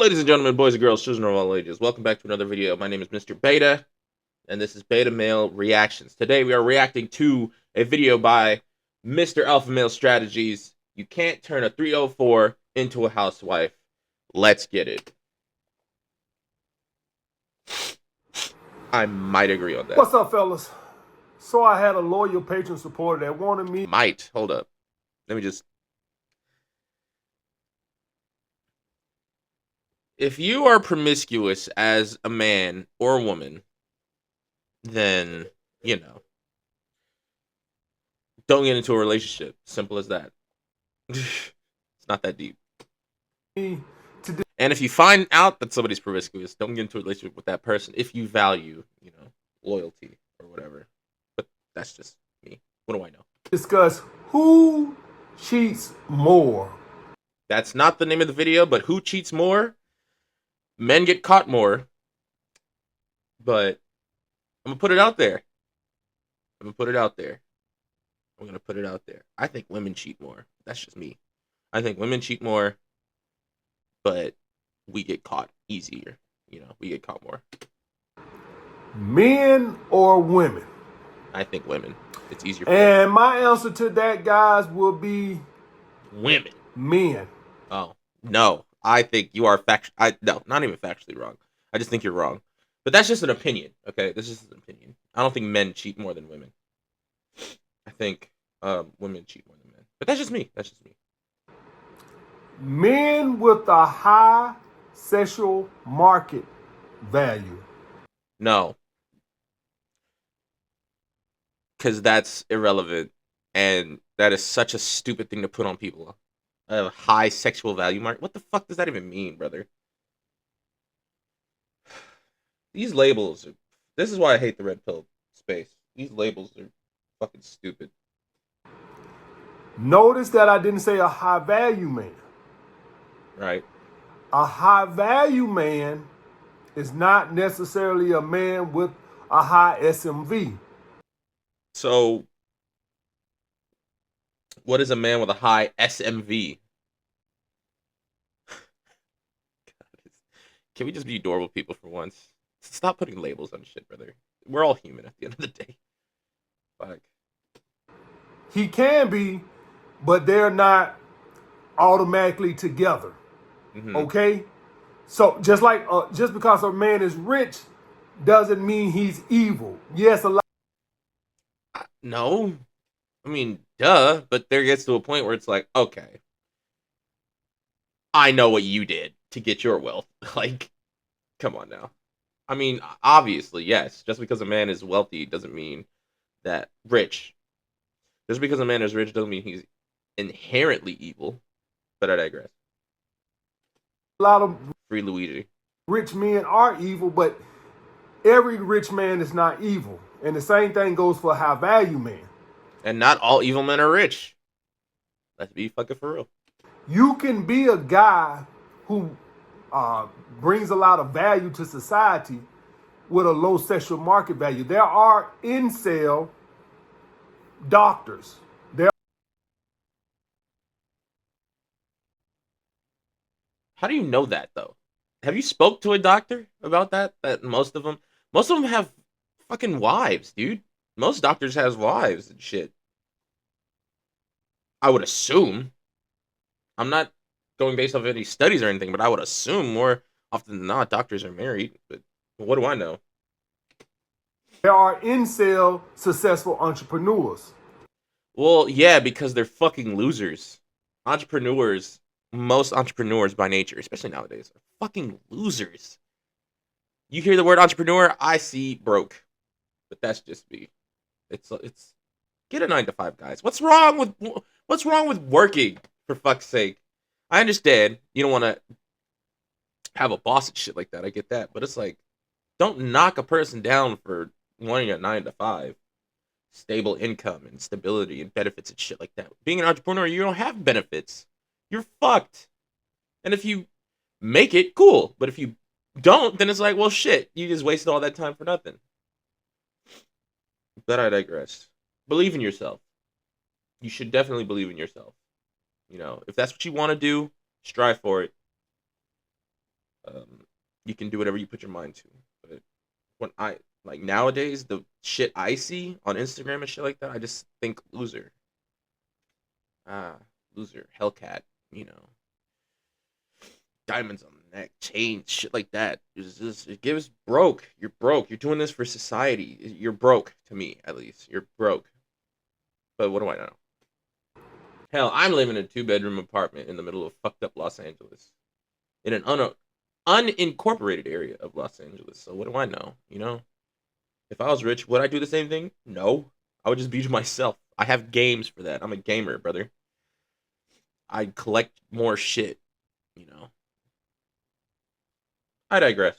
Ladies and gentlemen, boys and girls, children of all ages, welcome back to another video. My name is Mr. Beta, and this is Beta Male Reactions. Today we are reacting to a video by Mr. Alpha Male Strategies. You can't turn a 304 into a housewife. Let's get it. I might agree on that. What's up, fellas? So I had a loyal patron supporter that wanted me. Hold up. Let me just. If you are promiscuous as a man or a woman, then, you know, don't get into a relationship. Simple as that. It's not that deep. And if you find out that somebody's promiscuous, don't get into a relationship with that person if you value, loyalty or whatever. But that's just me. What do I know? Discuss who cheats more. That's not the name of the video, but who cheats more? Men get caught more. But I'm going to put it out there. I'm going to put it out there. I think women cheat more. That's just me. I think women cheat more, but we get caught easier. We get caught more. Men or women? I think women. It's easier for And them. my answer to that, guys, will be Women. Men. Oh, no. I think you are no, not even factually wrong. I just think you're wrong. But that's just an opinion, okay? This is just an opinion. I don't think men cheat more than women. I think women cheat more than men. But that's just me. Men with a high sexual market value. No. Because that's irrelevant. And that is such a stupid thing to put on people. A high sexual value market. What the fuck does that even mean, brother? These labels are... This is why I hate the red pill space. These labels are fucking stupid. Notice that I didn't say a high value man. Right. A high value man is not necessarily a man with a high SMV. So, what is a man with a high SMV? Can we just be adorable people for once? Stop putting labels on shit, brother. We're all human at the end of the day. Fuck. He can be, but they're not automatically together. Mm-hmm. Okay? So just because a man is rich doesn't mean he's evil. Yes, a lot. No. I mean, duh, but there gets to a point where it's like, okay, I know what you did to get your wealth. Like, come on now. I mean, obviously, yes. Just because a man is wealthy doesn't mean that rich. Just because a man is rich doesn't mean he's inherently evil. But I digress. A lot of Free Luigi. rich men are evil, but every rich man is not evil. And the same thing goes for a high value man. And not all evil men are rich. Let's be fucking for real. You can be a guy who brings a lot of value to society with a low sexual market value. There are incel doctors. How do you know that though? Have you spoke to a doctor about that? That most of them have fucking wives, dude. Most doctors has wives and shit. I would assume. I'm not going based off any studies or anything, but I would assume more often than not doctors are married. But what do I know? There are incel successful entrepreneurs. Well, yeah, because they're fucking losers. Most entrepreneurs by nature, especially nowadays, are fucking losers. You hear the word entrepreneur, I see broke. But that's just me. It's get a 9 to 5, guys. What's wrong with working, for fuck's sake? I understand you don't want to have a boss and shit like that. I get that, but it's like, don't knock a person down for wanting a 9 to 5. Stable income and stability and benefits and shit like that. Being an entrepreneur, you don't have benefits. You're fucked. And if you make it, cool. But if you don't, then it's like, well, shit. You just wasted all that time for nothing. But I digress. Believe in yourself. You should definitely believe in yourself. If that's what you want to do, strive for it. You can do whatever you put your mind to. But when I like nowadays, the shit I see on Instagram and shit like that, I just think loser. Ah, loser, Hellcat, you know, diamonds on the neck, chains, shit like that. It gives broke. You're broke. You're doing this for society. You're broke to me, at least. You're broke. But what do I know? Hell, I'm living in a 2-bedroom apartment in the middle of fucked up Los Angeles, in an unincorporated area of Los Angeles. So what do I know? You know, if I was rich, would I do the same thing? No, I would just be myself. I have games for that. I'm a gamer, brother. I collect more shit. You know, I digress.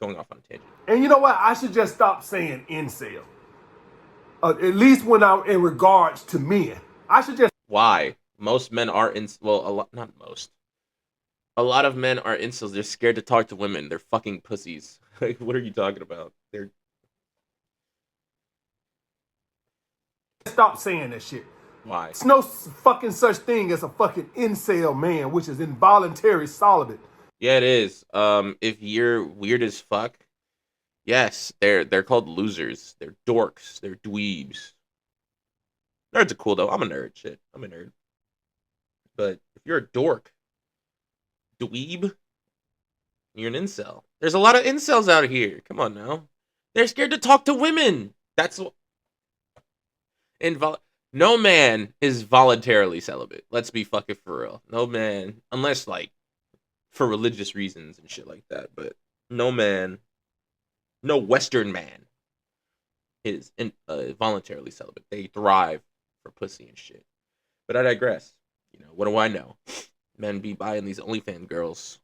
Going off on a tangent. And you know what? I should just stop saying incel. At least when I'm in regards to men. I should just. Why? Most men are in. Well, a lot. Not most. A lot of men are incels. They're scared to talk to women. They're fucking pussies. Like, what are you talking about? They're Stop saying that shit. why? There's no fucking such thing as a fucking incel man, which is involuntary celibate. Yeah, it is. If you're weird as fuck, yes, they're called losers. They're dorks. They're dweebs. Nerds are cool though. I'm a nerd. Shit, I'm a nerd. But if you're a dork, dweeb, you're an incel. There's a lot of incels out here. Come on now. They're scared to talk to women. That's what. No man is voluntarily celibate. Let's be fucking for real. No man, unless like for religious reasons and shit like that. But no man, no Western man is voluntarily celibate. They thrive for pussy and shit. But I digress. You know, what do I know? Men be buying these OnlyFans girls,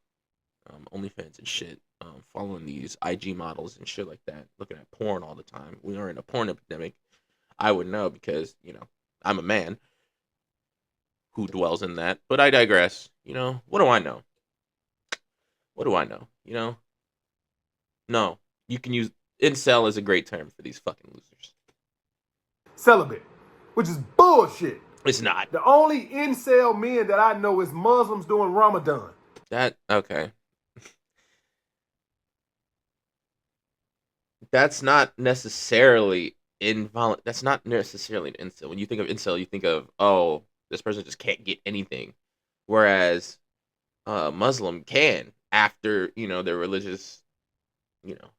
OnlyFans and shit, following these IG models and shit like that, looking at porn all the time. We are in a porn epidemic. I would know because, you know, I'm a man who dwells in that. But I digress. You know, what do I know? What do I know? You know? No. You can use incel is a great term for these fucking losers. Celibate, which is bullshit. It's not. The only incel men that I know is Muslims doing Ramadan. That okay. That's not necessarily that's not necessarily an incel. When you think of incel, you think of, oh, this person just can't get anything. Whereas Muslim can after, you know, their religious, you know,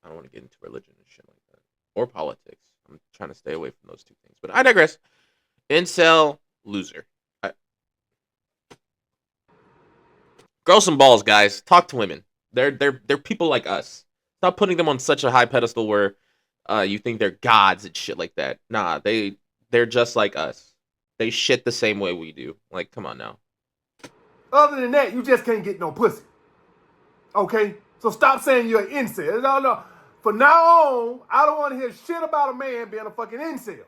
I don't want to get into religion and shit like that. Or politics. I'm trying to stay away from those two things. But I digress. Incel loser. Grow some balls, guys. Talk to women. They're people like us. Stop putting them on such a high pedestal where you think they're gods and shit like that. Nah, they're just like us. They shit the same way we do. Like, come on now. Other than that, you just can't get no pussy. Okay? So stop saying you're an incel. No. From now on, I don't want to hear shit about a man being a fucking incel.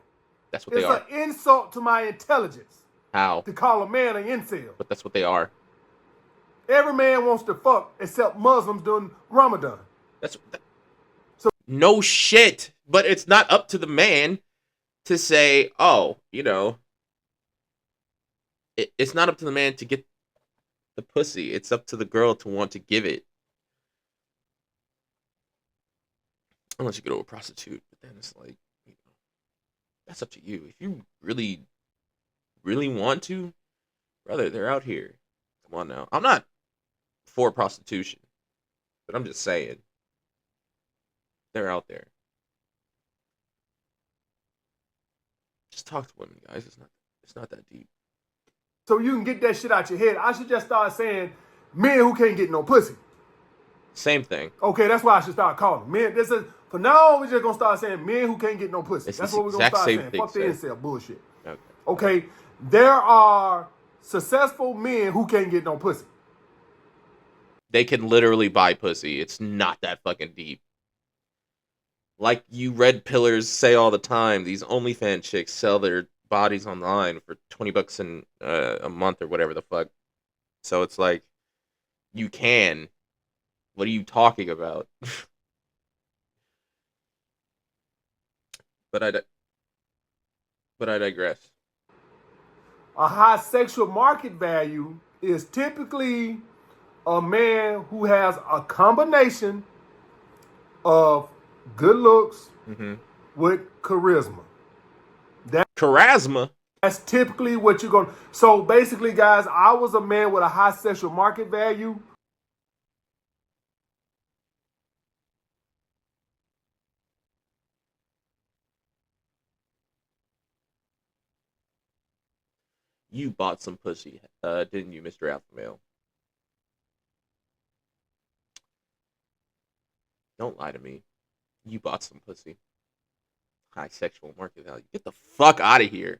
That's what they are. It's an insult to my intelligence How? to call a man an incel. But that's what they are. Every man wants to fuck except Muslims doing Ramadan. So no shit. But it's not up to the man to say, oh, you know, it's not up to the man to get the pussy. It's up to the girl to want to give it. Unless you go to a prostitute, but then it's like, you know, that's up to you. If you really, really want to, brother, they're out here. Come on now. I'm not for prostitution, but I'm just saying, they're out there. Just talk to women, guys. It's not that deep. So you can get that shit out your head. I should just start saying men who can't get no pussy. Same thing. Okay, that's why I should start calling men. This is for now on. We're just gonna start saying men who can't get no pussy. It's that's the what we're gonna exact start same saying. thing, Fuck the incel bullshit. Okay. Okay, there are successful men who can't get no pussy. They can literally buy pussy. It's not that fucking deep. Like you red pillars say all the time, these OnlyFans chicks sell their bodies online for $20 in a month or whatever the fuck. So it's like, you can. What are you talking about? but I digress. A high sexual market value is typically a man who has a combination of good looks Mm-hmm. with charisma. Charisma. That's typically what you're going to. So basically, guys, I was a man with a high sexual market value. You bought some pussy, didn't you, Mr. Alpha Male? Don't lie to me. You bought some pussy. High sexual market value. Get the fuck out of here.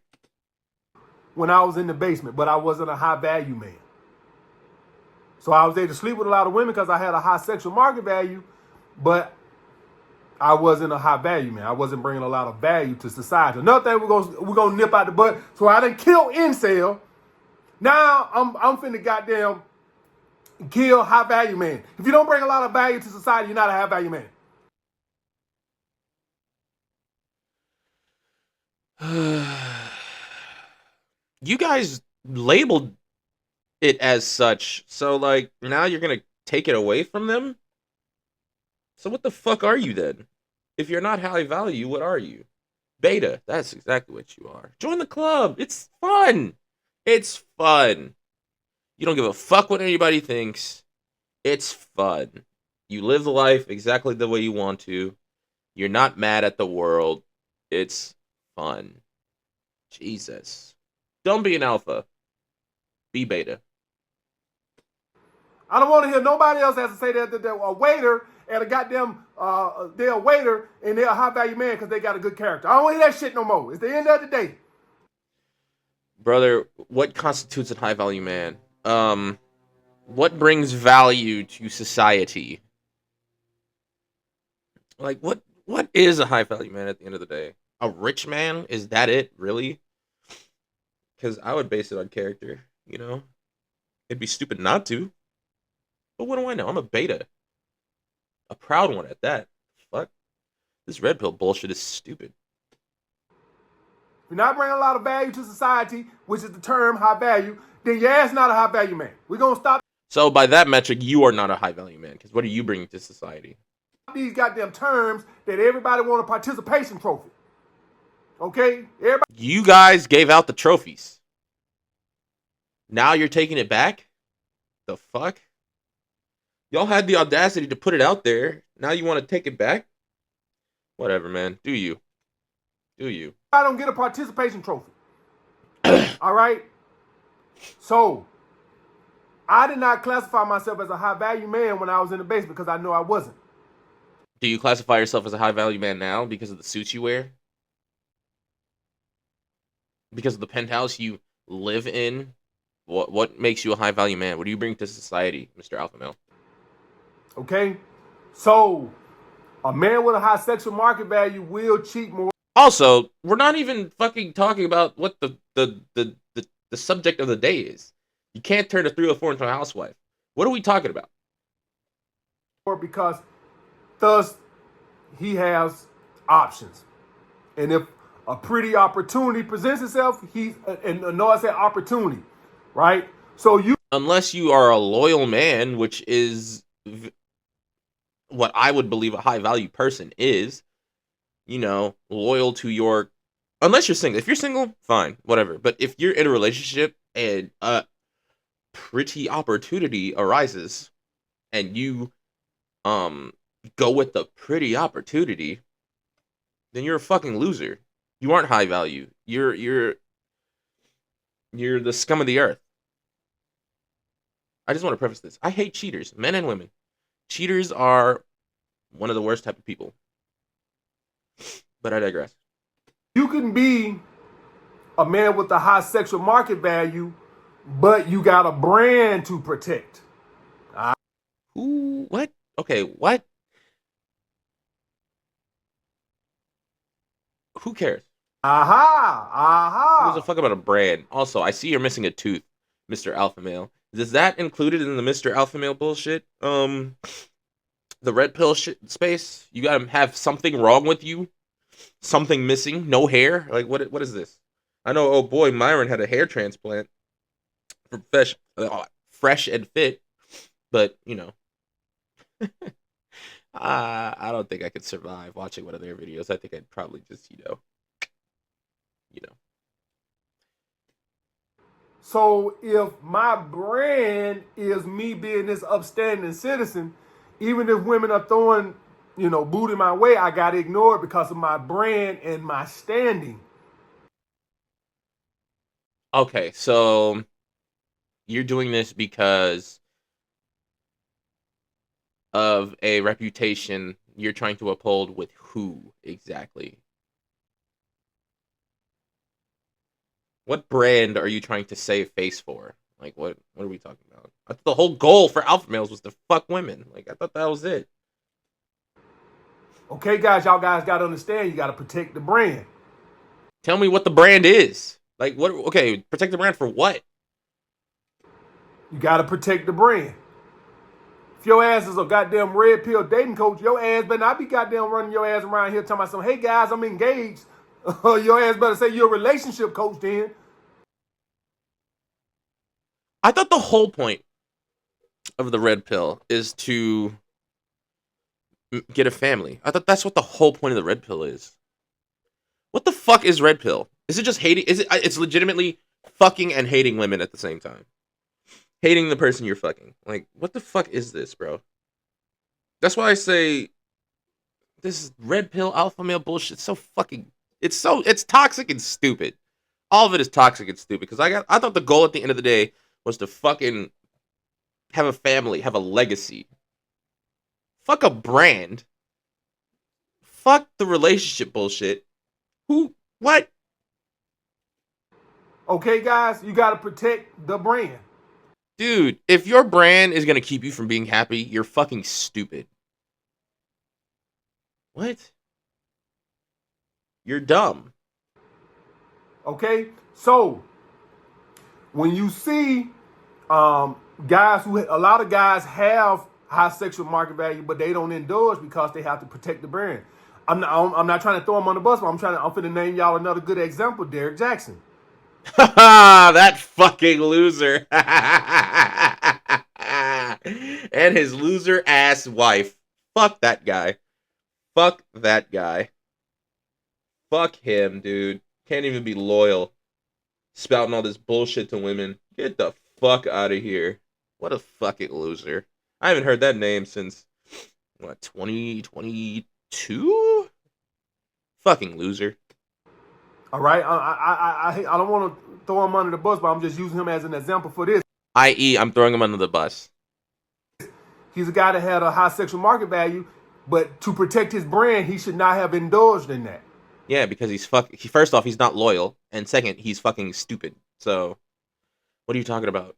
When I was in the basement, but I wasn't a high value man. So I was able to sleep with a lot of women because I had a high sexual market value, but I wasn't a high value man. I wasn't bringing a lot of value to society. Another thing we're gonna nip out the butt. So I didn't kill incel. Now I'm finna goddamn kill high value man. If you don't bring a lot of value to society, you're not a high value man. You guys labeled it as such, so like now you're gonna take it away from them? So what the fuck are you then? If you're not high value, what are you? Beta. That's exactly what you are. Join the club. It's fun. It's fun. You don't give a fuck what anybody thinks. It's fun. You live the life exactly the way you want to. You're not mad at the world. It's fun. Jesus. Don't be an alpha. Be beta. I don't want to hear nobody else has to say that they're a waiter and a goddamn they're a waiter and they're a high value man because they got a good character. I don't want to hear that shit no more. It's the end of the day. Brother, what constitutes a high value man? What brings value to society? Like what is a high value man at the end of the day? A rich man? Is that it, really? Because I would base it on character, you know? It'd be stupid not to. But what do I know? I'm a beta. A proud one at that. Fuck. This red pill bullshit is stupid. If you're not bringing a lot of value to society, which is the term high value, then your ass not a high value man. We're gonna stop So by that metric, you are not a high value man. Because what are you bringing to society? these goddamn terms that everybody want a participation trophy. Okay? Everybody. You guys gave out the trophies. Now you're taking it back? The fuck? Y'all had the audacity to put it out there. Now you want to take it back? Whatever, man. Do you? Do you? I don't get a participation trophy. All right? So, I did not classify myself as a high value man when I was in the basement because I know I wasn't. Do you classify yourself as a high value man now because of the suits you wear? Because of the penthouse you live in? What makes you a high value man? What do you bring to society, Mr. Alpha Male? Okay? So, a man with a high sexual market value will cheat more. Also, we're not even fucking talking about what the subject of the day is. You can't turn a 304 into a housewife. What are we talking about? Because thus he has options. And if a pretty opportunity presents itself, and no, I said opportunity, right? So you Unless you are a loyal man, which is what I would believe a high value person is, you know, loyal to your. Unless you're single. If you're single, fine, whatever. But if you're in a relationship and a pretty opportunity arises, and you go with the pretty opportunity, then you're a fucking loser. You aren't high value. You're the scum of the earth. I just want to preface this. I hate cheaters, men and women. Cheaters are one of the worst type of people. But I digress. you can be a man with a high sexual market value, but you got a brand to protect. Who? What? Okay, what? Who cares? Who gives a Aha. fuck about a brand? Also, I see you're missing a tooth, Mr. Alpha Male. Is that included in the Mr. Alpha Male bullshit? The red pill shit space? You gotta have something wrong with you? Something missing? No hair? Like, what is this? I know, oh boy, Myron had a hair transplant. Fresh, fresh and fit. But you know, I don't think I could survive watching one of their videos. I think I'd probably just you know. So if my brand is me being this upstanding citizen, even if women are throwing, booty my way, I gotta ignore it because of my brand and my standing. Okay, so you're doing this because of a reputation you're trying to uphold with who exactly? What brand are you trying to save face for? Like what are we talking about? I thought the whole goal for alpha males was to fuck women. Like I thought that was it. Okay, guys, y'all guys gotta understand you gotta protect the brand. Tell me what the brand is. Like what okay, protect the brand for what? You gotta protect the brand. If your ass is a goddamn red pill dating coach, your ass better not be goddamn running your ass around here talking about some, hey guys, I'm engaged. Your ass better say you're a relationship coach then. I thought the whole point of the red pill is to get a family. I thought that's what the whole point of the red pill is. What the fuck is red pill? Is it just hating? Is it? It's legitimately fucking and hating women at the same time. Hating the person you're fucking. Like, what the fuck is this, bro? That's why I say this red pill alpha male bullshit. So fucking. It's toxic and stupid. All of it is toxic and stupid. Because I thought the goal at the end of the day was to fucking have a family, have a legacy. Fuck a brand. Fuck the relationship bullshit. Who? What? Okay, guys, you gotta protect the brand. Dude, if your brand is gonna keep you from being happy, you're fucking stupid. What? You're dumb. Okay, so when you see guys a lot of guys have high sexual market value, but they don't indulge because they have to protect the brand. I'm not trying to throw him on the bus, but I'm finna name y'all another good example, Derek Jackson. That fucking loser. And his loser ass wife. Fuck that guy. Fuck that guy. Fuck him, dude. Can't even be loyal. Spouting all this bullshit to women. Get the fuck out of here. What a fucking loser. I haven't heard that name since, what, 2022? Fucking loser. All right, I don't want to throw him under the bus, but I'm just using him as an example for this. I.e., I'm throwing him under the bus. He's a guy that had a high sexual market value, but to protect his brand, he should not have indulged in that. Yeah, because first off, he's not loyal, and second, he's fucking stupid. So, what are you talking about?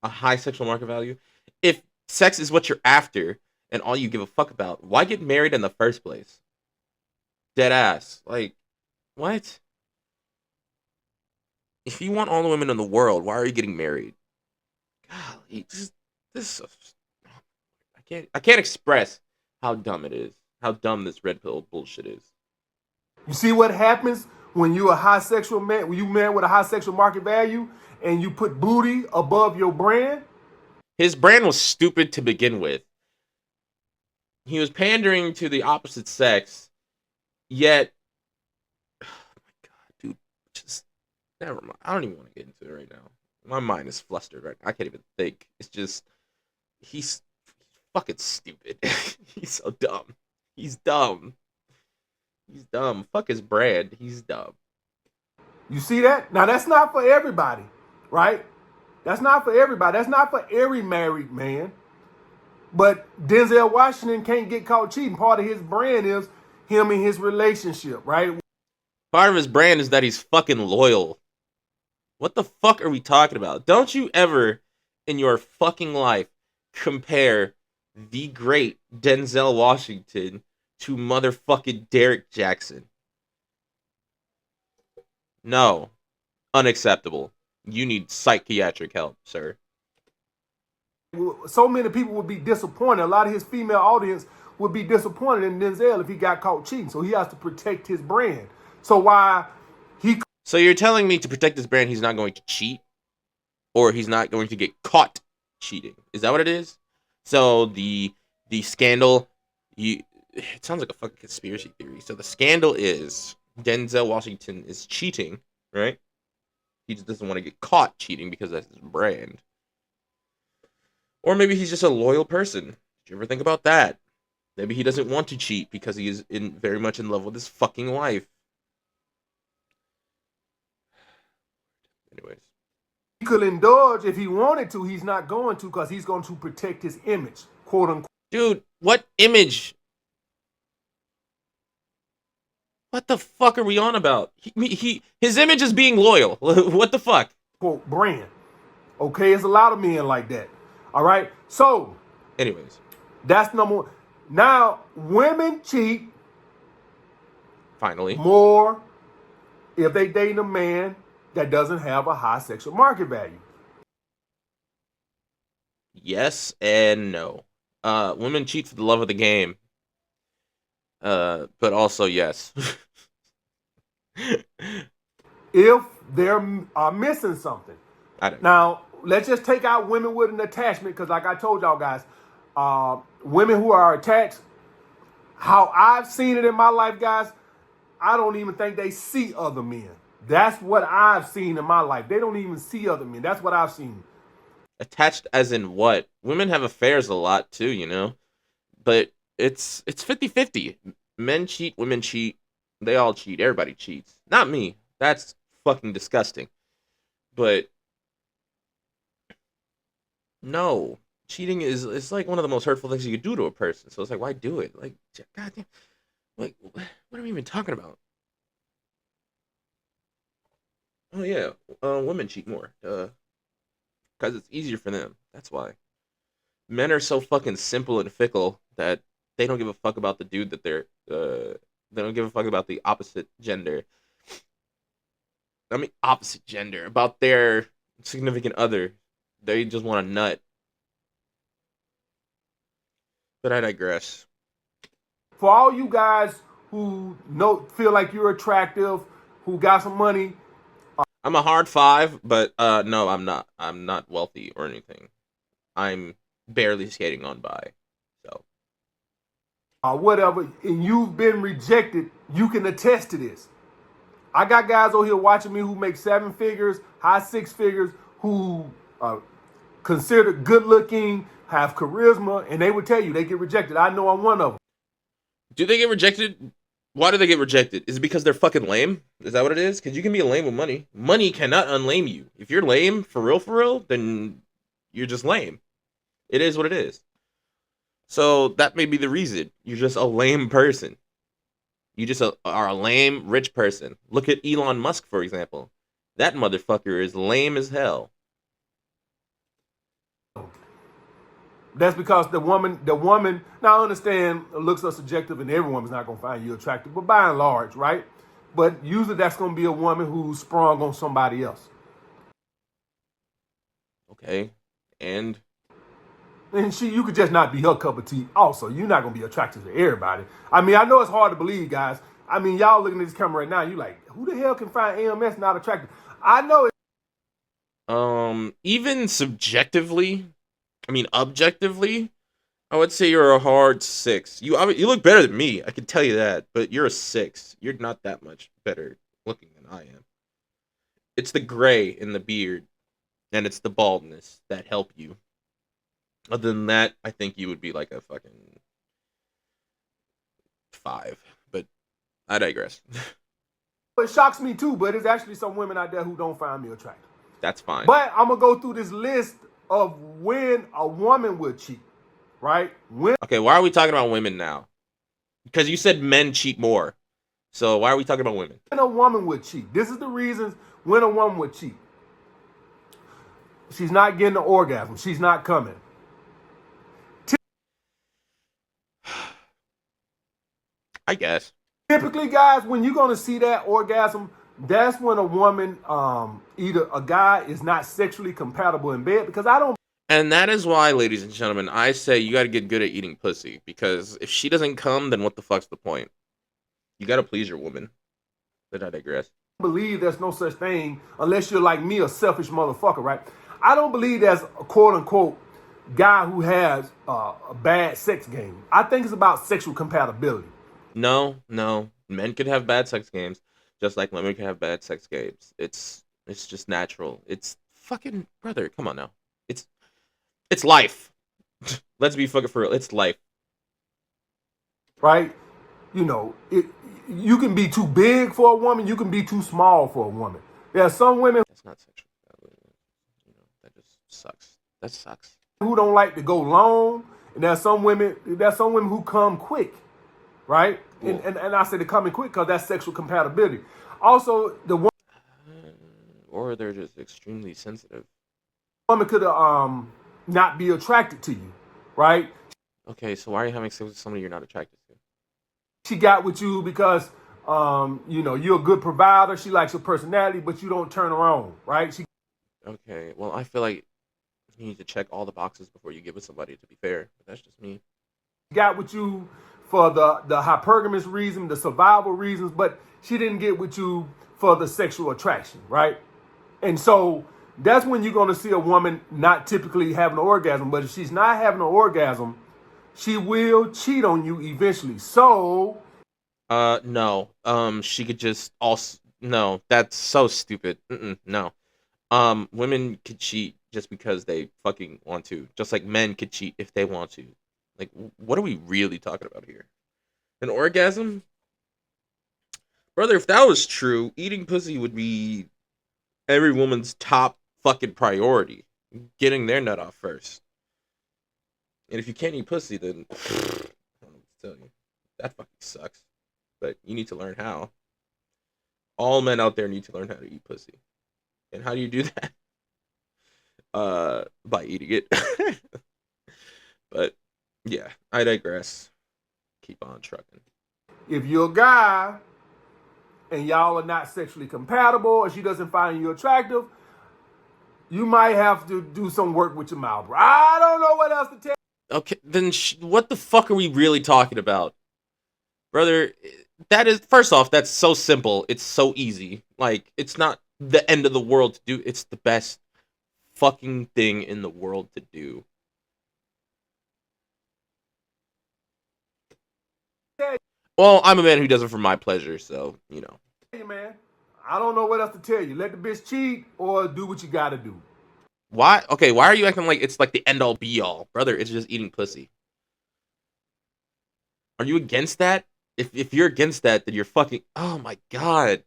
A high sexual market value? If sex is what you're after and all you give a fuck about, why get married in the first place? Dead ass. Like, what? If you want all the women in the world, why are you getting married? Golly, this I can't express how dumb it is. How dumb this red pill bullshit is. You see what happens when you a high sexual man, when you man with a high sexual market value, and you put booty above your brand. His brand was stupid to begin with. He was pandering to the opposite sex, yet, oh my god, dude, just never mind. I don't even want to get into it right now. My mind is flustered right now. I can't even think. It's just he's fucking stupid. He's so dumb. He's dumb. He's dumb. Fuck his brand. He's dumb. You see that? Now that's not for everybody, right? That's not for everybody. That's not for every married man. But Denzel Washington can't get caught cheating. Part of his brand is him and his relationship, right? Part of his brand is that he's fucking loyal. What the fuck are we talking about? Don't you ever in your fucking life compare the great Denzel Washington to motherfucking Derek Jackson. No. Unacceptable. You need psychiatric help, sir. So many people would be disappointed. A lot of his female audience would be disappointed in Denzel if he got caught cheating. So he has to protect his brand. So why he So you're telling me to protect his brand he's not going to cheat? Or he's not going to get caught cheating? Is that what it is? So the scandal, it sounds like a fucking conspiracy theory. So the scandal is Denzel Washington is cheating, right? He just doesn't want to get caught cheating because that's his brand. Or maybe he's just a loyal person. Did you ever think about that? Maybe he doesn't want to cheat because he is very much in love with his fucking wife. Anyways. He could indulge if he wanted to. He's not going to because he's going to protect his image, quote unquote. Dude, what image? What the fuck are we on about? His image is being loyal. What the fuck? Quote brand. Okay, it's a lot of men like that. All right. So, anyways, that's number one. Now, women cheat finally more if they date a man that doesn't have a high sexual market value. Yes and no. Women cheat for the love of the game. But also yes. If they're missing something. I don't know. Now, let's just take out women with an attachment because, like I told y'all guys, women who are attached, how I've seen it in my life, guys, I don't even think they see other men. That's what I've seen in my life. They don't even see other men. That's what I've seen. Attached as in what? Women have affairs a lot too, you know? But it's 50-50. Men cheat, women cheat. They all cheat. Everybody cheats. Not me. That's fucking disgusting. But no. Cheating is like one of the most hurtful things you could do to a person. So it's like, why do it? Like, goddamn. Like, what are we even talking about? Oh yeah, women cheat more. Because it's easier for them. That's why. Men are so fucking simple and fickle that they don't give a fuck about the dude that they're. They don't give a fuck about the opposite gender. I mean, opposite gender, about their significant other. They just want a nut. But I digress. For all you guys who feel like you're attractive, who got some money. I'm a hard 5, but no, I'm not. I'm not wealthy or anything. I'm barely skating on by. So. Whatever, and you've been rejected, you can attest to this. I got guys over here watching me who make 7 figures, high 6 figures, who are considered good looking, have charisma, and they would tell you they get rejected. I know I'm one of them. Do they get rejected? Why do they get rejected? Is it because they're fucking lame? Is that what it is? Because you can be lame with money. Money cannot unlame you. If you're lame, for real, then you're just lame. It is what it is. So that may be the reason. You're just a lame person. You just are a lame, rich person. Look at Elon Musk, for example. That motherfucker is lame as hell. That's because the woman, now I understand looks are subjective and every woman's not going to find you attractive, but by and large, right? But usually that's going to be a woman who's sprung on somebody else. Okay. And you could just not be her cup of tea. Also, you're not going to be attracted to everybody. I mean, I know it's hard to believe, guys. I mean, y'all looking at this camera right now, you like, who the hell can find AMS not attractive? I know it. Even subjectively, I mean, objectively, I would say you're a hard 6. You look better than me, I can tell you that, but you're a 6. You're not that much better looking than I am. It's the gray in the beard, and it's the baldness that help you. Other than that, I think you would be like a fucking 5. But I digress. It shocks me too, but there's actually some women out there who don't find me attractive. That's fine. But I'm going to go through this list of when a woman would cheat, right? Okay, why are we talking about women now? Because you said men cheat more. So why are we talking about women? When a woman would cheat. This is the reasons when a woman would cheat. She's not getting the orgasm. She's not coming. I guess. Typically, guys, when you're going to see that orgasm, that's when a woman, either a guy is not sexually compatible in bed, because I don't. And that is why, ladies and gentlemen, I say you got to get good at eating pussy, because if she doesn't come, then what the fuck's the point? You got to please your woman. But I digress. I believe there's no such thing unless you're like me, a selfish motherfucker, right? I don't believe there's a quote unquote guy who has a bad sex game. I think it's about sexual compatibility. No, no. Men could have bad sex games, just like women can have bad sex games. It's just natural. It's fucking brother. Come on now. It's it's life. Let's be fucking for real. It's life. Right? You know, you can be too big for a woman, you can be too small for a woman. There are some women That's not sexual. That just sucks. That sucks. who don't like to go long, and there's some women who come quick, right? Cool. And I say they're coming quick because that's sexual compatibility. Also, the Or they're just extremely sensitive. woman could not be attracted to you, right? Okay, so why are you having sex with somebody you're not attracted to? She got with you because you're a good provider. She likes your personality, but you don't turn her on, right? She Okay, well, I feel like you need to check all the boxes before you get with somebody, to be fair. But that's just me. got with you for the hypergamous reason, the survival reasons, but she didn't get with you for the sexual attraction, right? And so that's when you're going to see a woman not typically having an orgasm. But if she's not having an orgasm, she will cheat on you eventually. So No. She could just also no. That's so stupid. No. Women could cheat just because they fucking want to, just like men could cheat if they want to. Like, what are we really talking about here? An orgasm, brother? If that was true, eating pussy would be every woman's top fucking priority. Getting their nut off first. And if you can't eat pussy, then I don't know what to tell you. That fucking sucks. But you need to learn how. All men out there need to learn how to eat pussy. And how do you do that? By eating it. But yeah, I digress. Keep on trucking. if you're a guy and y'all are not sexually compatible or she doesn't find you attractive, you might have to do some work with your mouth. I don't know what else to tell Okay, then what the fuck are we really talking about? Brother, that is, first off, that's so simple. It's so easy. Like, it's not the end of the world to do. It's the best fucking thing in the world to do. you. Well, I'm a man who does it for my pleasure, so, Hey, man, I don't know what else to tell you. Let the bitch cheat or do what you gotta do. Why? Okay, why are you acting like it's like the end all be all? Brother, it's just eating pussy. Are you against that? If you're against that, then you're fucking. Oh my god.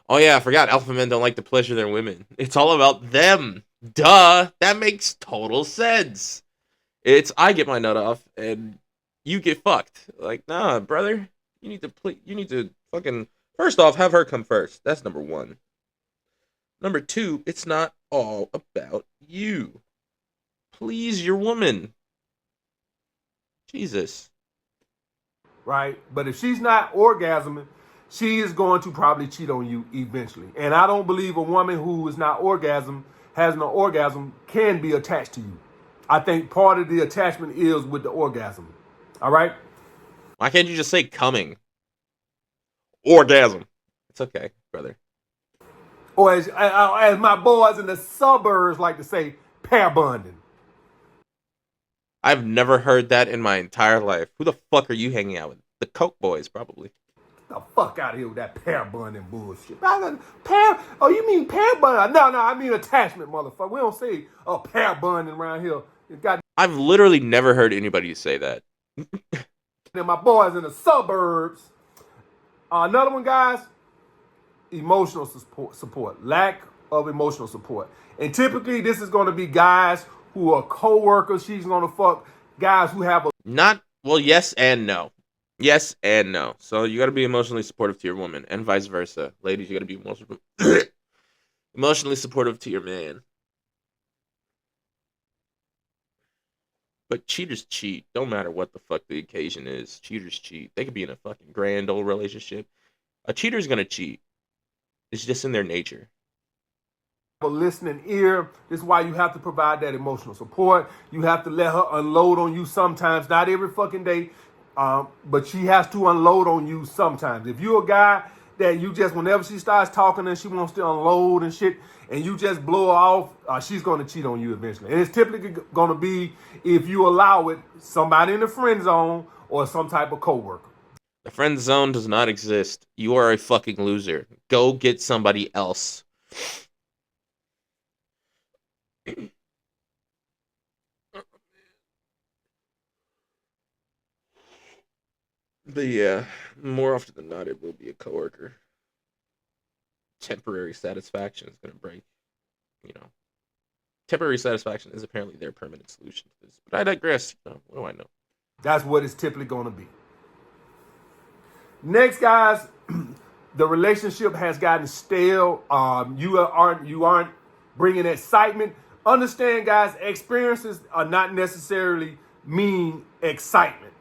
Oh yeah, I forgot. Alpha men don't like to pleasure their women. It's all about them. Duh. That makes total sense. It's I get my nut off and you get fucked. Like, nah, brother. You need to play. You need to fucking. First off, have her come first. That's number one. Number two, it's not all about you. Please your woman. Jesus. Right? But if she's not orgasming, she is going to probably cheat on you eventually. And I don't believe a woman who is not has no orgasm, can be attached to you. I think part of the attachment is with the orgasm. All right? Why can't you just say coming? Orgasm. It's okay, brother. Or as my boys in the suburbs like to say, pair bonding. I've never heard that in my entire life. Who the fuck are you hanging out with? The Coke Boys, probably. The fuck out of here with that pair bonding bullshit. Pair? Oh, you mean pair bond? No, I mean attachment, motherfucker. We don't say pair bonding around here. It got I've literally never heard anybody say that. my boys in the suburbs. Another one, guys. Emotional support. Lack of emotional support. And typically, this is going to be guys who are co-workers. She's going to fuck guys who have a Not, well, yes and no. Yes and no. So you got to be emotionally supportive to your woman and vice versa. Ladies, you got to be emotionally supportive to your man. But cheaters cheat. Don't matter what the fuck the occasion is. Cheaters cheat. They could be in a fucking grand old relationship. A cheater's gonna cheat. It's just in their nature. listening ear. This is why you have to provide that emotional support. You have to let her unload on you sometimes, not every fucking day, but she has to unload on you sometimes. If you're a guy that you just, whenever she starts talking and she wants to unload and shit, and you just blow her off, she's going to cheat on you eventually. And it's typically going to be, if you allow it, somebody in the friend zone or some type of coworker. The friend zone does not exist. You are a fucking loser. Go get somebody else. But yeah, more often than not, it will be a coworker. Temporary satisfaction is gonna break. You know, temporary satisfaction is apparently their permanent solution to this. But I digress. What do I know? That's what it's typically going to be. Next, guys, the relationship has gotten stale. You aren't bringing excitement. Understand, guys, experiences are not necessarily mean excitement,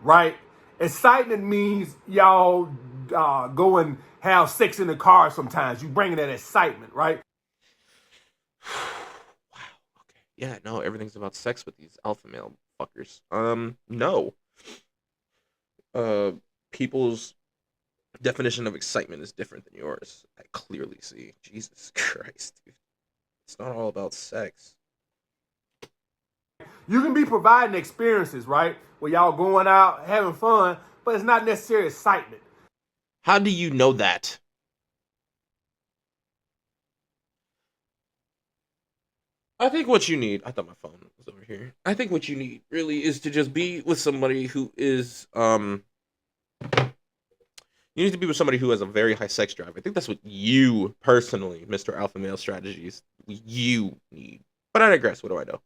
right? Excitement means y'all go and have sex in the car sometimes. You bringing that excitement, right? Wow. Okay. Yeah. No. Everything's about sex with these alpha male fuckers. No. Uh, people's definition of excitement is different than yours. I clearly see. Jesus Christ, dude. It's not all about sex. You can be providing experiences, right? Where y'all going out, having fun, but it's not necessarily excitement. How do you know that? I think what you need, I thought my phone was over here. I think what you need really is to just be with somebody who is you need to be with somebody who has a very high sex drive. I think that's what you personally, Mr. Alpha Male Strategies, you need. But I digress. What do I know?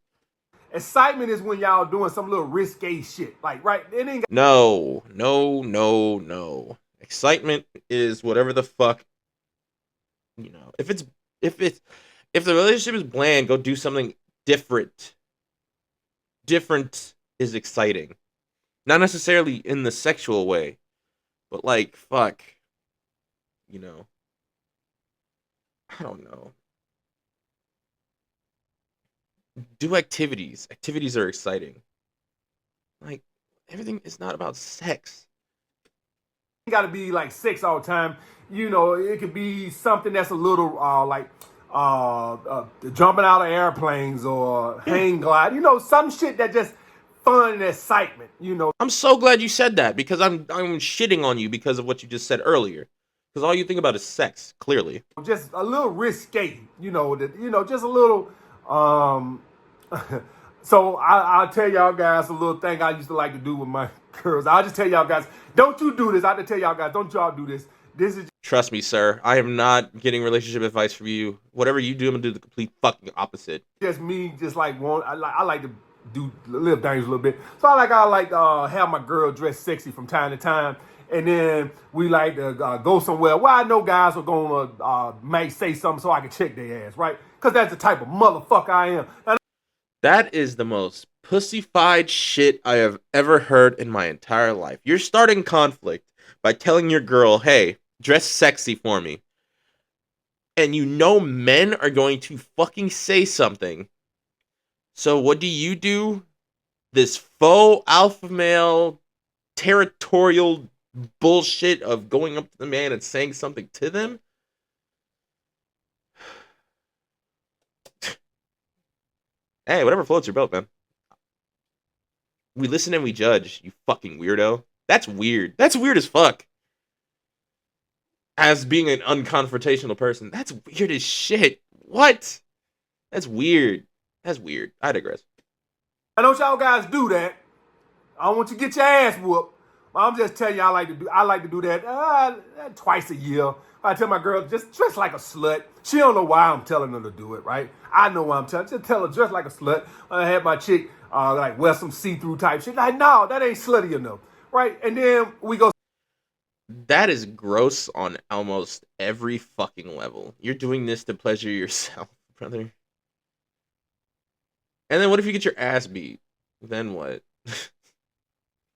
Excitement is when y'all doing some little risque shit. Like, right? It ain't No, no, no, no. Excitement is whatever the fuck, you know. If the relationship is bland, go do something different. Different is exciting. Not necessarily in the sexual way, but like fuck, you know. I don't know. Do activities. Activities are exciting. Like everything is not about sex. got to be like sex all the time. You know, it could be something that's a little jumping out of airplanes or hang glide. You know, some shit that just fun and excitement. You know, I'm so glad you said that because I'm shitting on you because of what you just said earlier. Because all you think about is sex, clearly. just a little risque. You know, just a little. So I'll tell y'all guys a little thing I used to like to do with my girls. I'll just tell y'all guys, don't you do this. I have to tell y'all guys, don't y'all do this. This is Trust me, sir. I am not getting relationship advice from you. Whatever you do, I'm gonna do the complete fucking opposite. just me, just like I like to live things a little bit. So I like have my girl dress sexy from time to time, and then we like to go somewhere. Well, I know guys are gonna might say something so I can check their ass, right? Because that's the type of motherfucker I am. And That is the most pussified shit I have ever heard in my entire life. You're starting conflict by telling your girl, hey, dress sexy for me. And you know men are going to fucking say something. So what do? This faux alpha male territorial bullshit of going up to the man and saying something to them? Hey, whatever floats your boat, man. We listen and we judge, you fucking weirdo. That's weird. That's weird as fuck. As being an unconfrontational person, that's weird as shit. What? That's weird. That's weird. I digress. I know y'all guys do that. I don't want you to get your ass whooped. I'm just telling you, I like to do that twice a year. I tell my girl, just dress like a slut. She don't know why I'm telling her to do it, right? I know why I'm telling her. Just tell her, dress like a slut. I had my chick like wear some see-through type shit. Like, no, that ain't slutty enough, right? And then we go. That is gross on almost every fucking level. You're doing this to pleasure yourself, brother. And then what if you get your ass beat? Then what?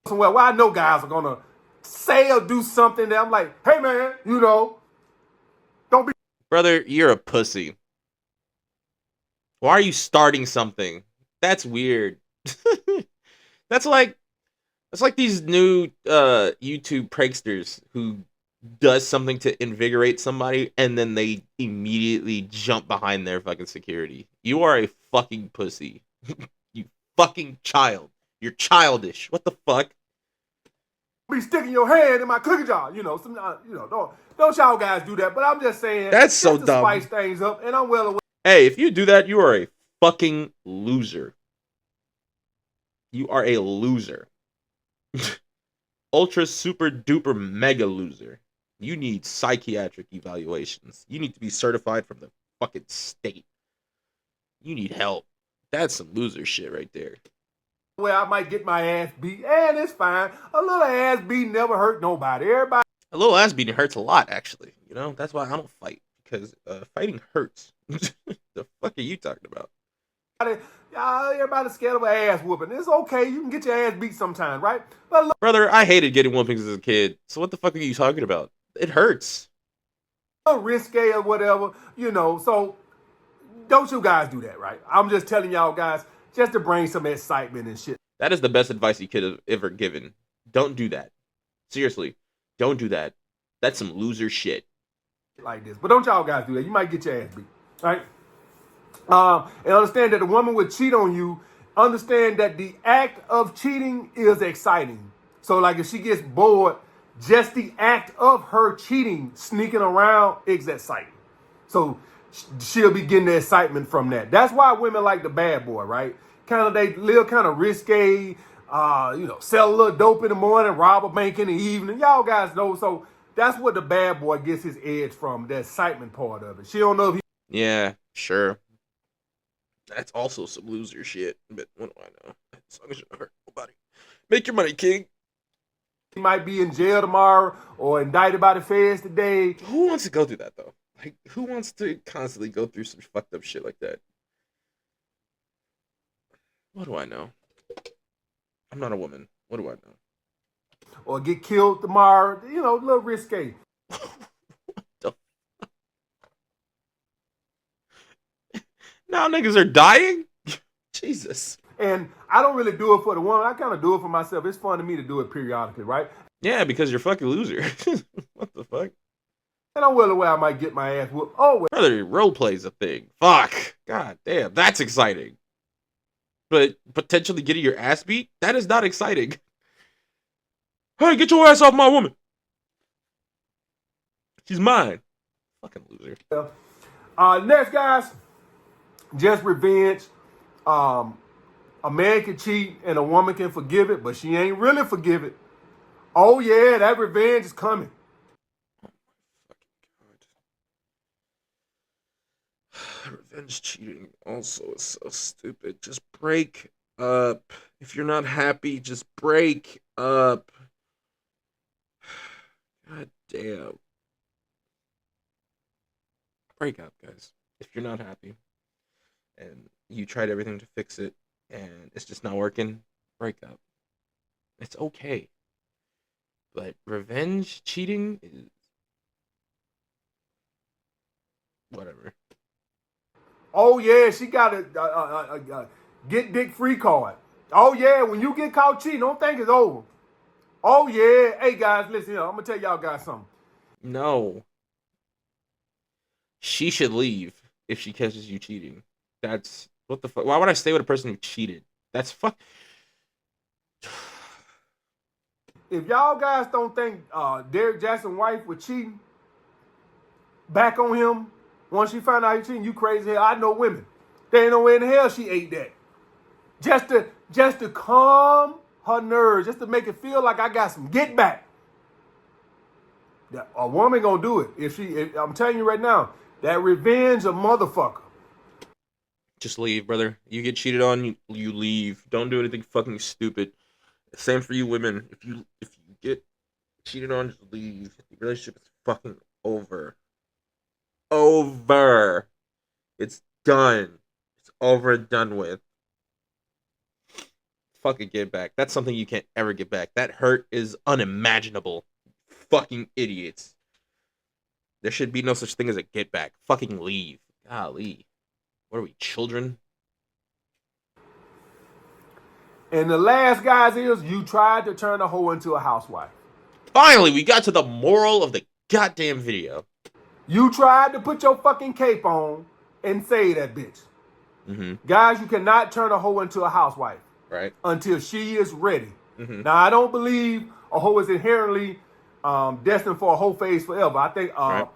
Somewhere where I know guys are gonna say or do something that I'm like, hey man, you know, don't be. Brother, you're a pussy. Why are you starting something? That's weird. that's like these new YouTube pranksters who does something to invigorate somebody and then they immediately jump behind their fucking security. You are a fucking pussy. You fucking child. You're childish. What the fuck? Be sticking your hand in my cookie jar. Don't y'all guys do that. But I'm just saying, That's so just to spice dumb. things up, and I'm well aware. Hey, if you do that, you are a fucking loser. You are a loser. Ultra super duper mega loser. You need psychiatric evaluations. You need to be certified from the fucking state. You need help. That's some loser shit right there. Where I might get my ass beat, and it's fine. A little ass beat never hurt nobody. Everybody, A little ass beating hurts a lot, actually. You know, that's why I don't fight. Because fighting hurts. The fuck are you talking about? everybody's scared of an ass whooping. It's okay. You can get your ass beat sometimes, right? But a Brother, I hated getting whoopings as a kid. So what the fuck are you talking about? It hurts. little risque or whatever, So don't you guys do that, right? I'm just telling y'all guys just to bring some excitement and shit. That is the best advice you could have ever given. Don't do that. Seriously, don't do that. That's some loser shit. Like this. But don't y'all guys do that. You might get your ass beat, right? And understand that the woman would cheat on you. Understand that the act of cheating is exciting. So, like, if she gets bored, just the act of her cheating, sneaking around, is exciting. So, she'll be getting the excitement from that. That's why women like the bad boy, right? Kind of, they live kind of risque, sell a little dope in the morning, rob a bank in the evening. Y'all guys know. So, that's what the bad boy gets his edge from, the excitement part of it. She don't know if he Yeah, sure. That's also some loser shit. But what do I know? As long as you don't hurt nobody. Make your money, king. might be in jail tomorrow or indicted by the feds today. Who wants to go through that, though? Like, who wants to constantly go through some fucked up shit like that? What do I know? I'm not a woman. What do I know? Or get killed tomorrow. A little risque. Now niggas are dying? Jesus. And I don't really do it for the woman. I kind of do it for myself. It's fun to me to do it periodically, right? Yeah, because you're a fucking loser. What the fuck? And I'm well aware I might get my ass whooped. Oh, well. Brother, role play's a thing. Fuck. God damn, that's exciting. But potentially getting your ass beat? That is not exciting. Hey, get your ass off my woman. She's mine. Fucking loser. Next, guys, just revenge. A man can cheat and a woman can forgive it, but she ain't really forgive it. Oh, yeah, that revenge is coming. Revenge cheating also is so stupid. Just break up. If you're not happy, just break up. God damn. Break up, guys. If you're not happy and you tried everything to fix it and it's just not working, break up. It's okay. But revenge cheating is whatever. Oh, yeah, she got a get dick free card. Oh, yeah, when you get caught cheating, don't think it's over. Oh, yeah. Hey, guys, listen here. I'm going to tell y'all guys something. No. She should leave if she catches you cheating. That's what the fuck. Why would I stay with a person who cheated? That's fuck. If y'all guys don't think Derek Jackson's wife was cheating back on him once she found out he cheating, you crazy hell. I know women. There ain't no way in the hell she ate that. Just to calm her nerves, just to make it feel like I got some get back. A woman gonna do it. If I'm telling you right now, that revenge a motherfucker. Just leave, brother. You get cheated on, you leave. Don't do anything fucking stupid. Same for you women. If you get cheated on, just leave. The relationship is fucking over. Over. It's done. It's over and done with. Fucking get back. That's something you can't ever get back. That hurt is unimaginable. Fucking idiots. There should be no such thing as a get back. Fucking leave. Golly. What are we, children? And the last, guys, is you tried to turn a hoe into a housewife. finally, we got to the moral of the goddamn video. You tried to put your fucking cape on and say that bitch. Mm-hmm. Guys, you cannot turn a hoe into a housewife Right. until she is ready. Mm-hmm. Now, I don't believe a hoe is inherently destined for a hoe phase forever. I think Right.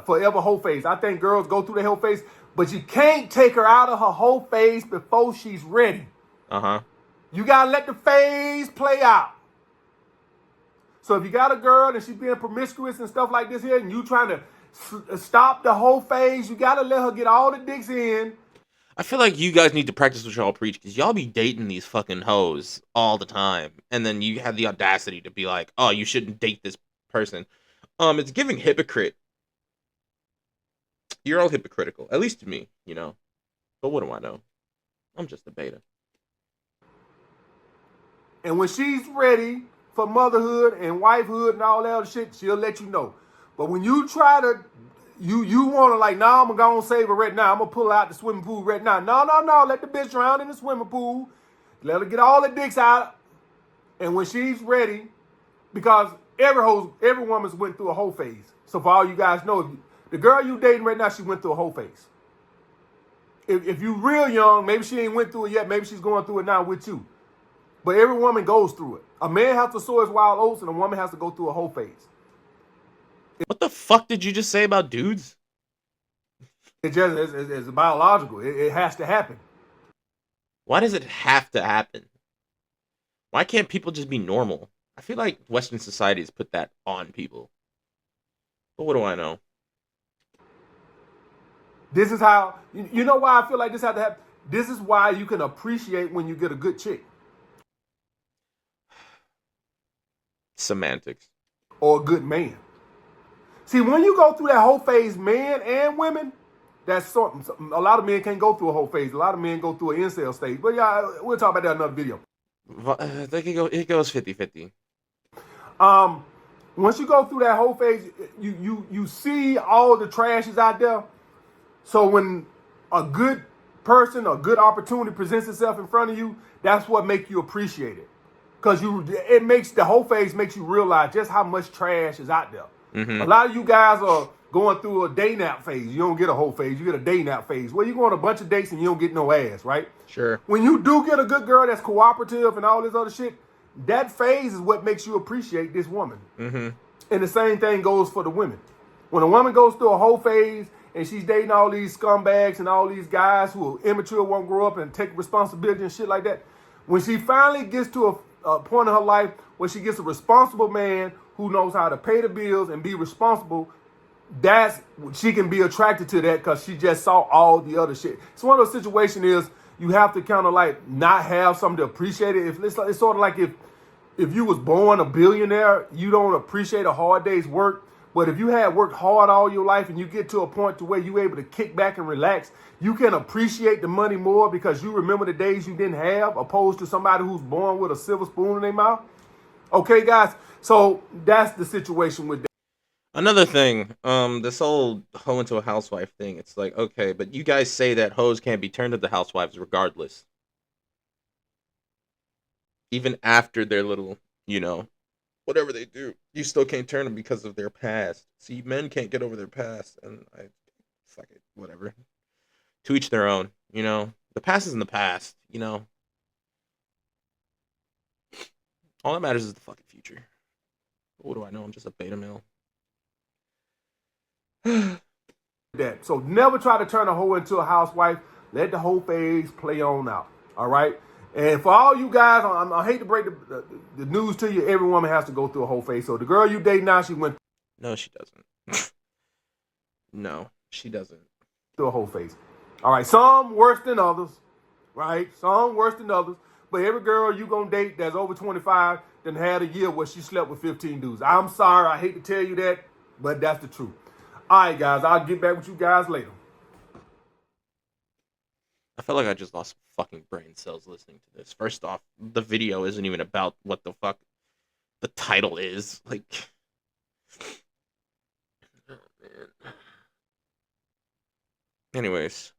forever hoe phase. I think girls go through the hoe phase, but you can't take her out of her hoe phase before she's ready. Uh-huh. You gotta let the phase play out. So if you got a girl and she's being promiscuous and stuff like this here, and you trying to stop the whole phase, you gotta let her get all the dicks in. I feel like you guys need to practice what y'all preach, because y'all be dating these fucking hoes all the time, and then you have the audacity to be like, oh, you shouldn't date this person. It's giving hypocrite. You're all hypocritical, at least to me, you know. But what do I know? I'm just a beta. And when she's ready for motherhood and wifehood and all that other shit, she'll let you know. But when you try to, you want to like, nah, I'm going to save her right now. I'm going to pull her out the swimming pool right now. No. Let the bitch drown in the swimming pool. Let her get all the dicks out. And when she's ready, because every woman's went through a whole phase. So for all you guys know, the girl you dating right now, she went through a whole phase. If you real young, maybe she ain't went through it yet. Maybe she's going through it now with you. But every woman goes through it. A man has to sow his wild oats, and a woman has to go through a whole phase. What the fuck did you just say about dudes? It's biological. It has to happen. Why does it have to happen? Why can't people just be normal? I feel like Western society has put that on people. But what do I know? This is how, you know why I feel like this has to happen? This is why you can appreciate when you get a good chick. Semantics. Or a good man. See, when you go through that whole phase, men and women, that's something. A lot of men can't go through a whole phase. A lot of men go through an incel stage. But yeah, we'll talk about that in another video. It goes 50-50. Once you go through that whole phase, you see all the trash is out there. So when a good person, a good opportunity presents itself in front of you, that's what makes you appreciate it. Because it makes the whole phase makes you realize just how much trash is out there. Mm-hmm. A lot of you guys are going through a day nap phase. You don't get a whole phase. You get a day nap phase. Well, you go on a bunch of dates and you don't get no ass, right? Sure. When you do get a good girl that's cooperative and all this other shit, that phase is what makes you appreciate this woman. Mm-hmm. And the same thing goes for the women. When a woman goes through a whole phase and she's dating all these scumbags and all these guys who are immature, won't grow up and take responsibility and shit like that, when she finally gets to a point in her life where she gets a responsible man who knows how to pay the bills and be responsible, that's she can be attracted to that because she just saw all the other shit. It's one of those situations is you have to kind of like not have something to appreciate it. It's sort of like if you was born a billionaire, you don't appreciate a hard day's work. But if you had worked hard all your life and you get to a point to where you're able to kick back and relax, you can appreciate the money more because you remember the days you didn't have, opposed to somebody who's born with a silver spoon in their mouth. Okay, guys, so that's the situation with that. Another thing, this whole hoe into a housewife thing, it's like, okay, but you guys say that hoes can't be turned into housewives regardless. Even after their little, whatever they do, you still can't turn them because of their past. See, men can't get over their past, and fuck it, whatever. To each their own, The past is in the past, All that matters is the fucking future. What do I know? I'm just a beta male. That. So never try to turn a hoe into a housewife. Let the whole phase play on out. All right. And for all you guys, I hate to break the news to you. Every woman has to go through a whole phase. So the girl you date now, she went. No, she doesn't. No, she doesn't. Through a whole phase. All right. Some worse than others. Right. Some worse than others. But every girl you gonna date that's over 25 then had a year where she slept with 15 dudes. I'm sorry. I hate to tell you that, but that's the truth. All right, guys. I'll get back with you guys later. I feel like I just lost fucking brain cells listening to this. First off, the video isn't even about what the fuck the title is. Like, oh man. Anyways,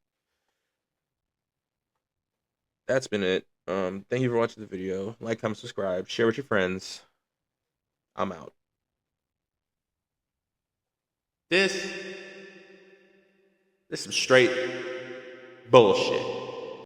that's been it. Thank you for watching the video. Like, comment, subscribe, share with your friends. I'm out. This is some straight bullshit.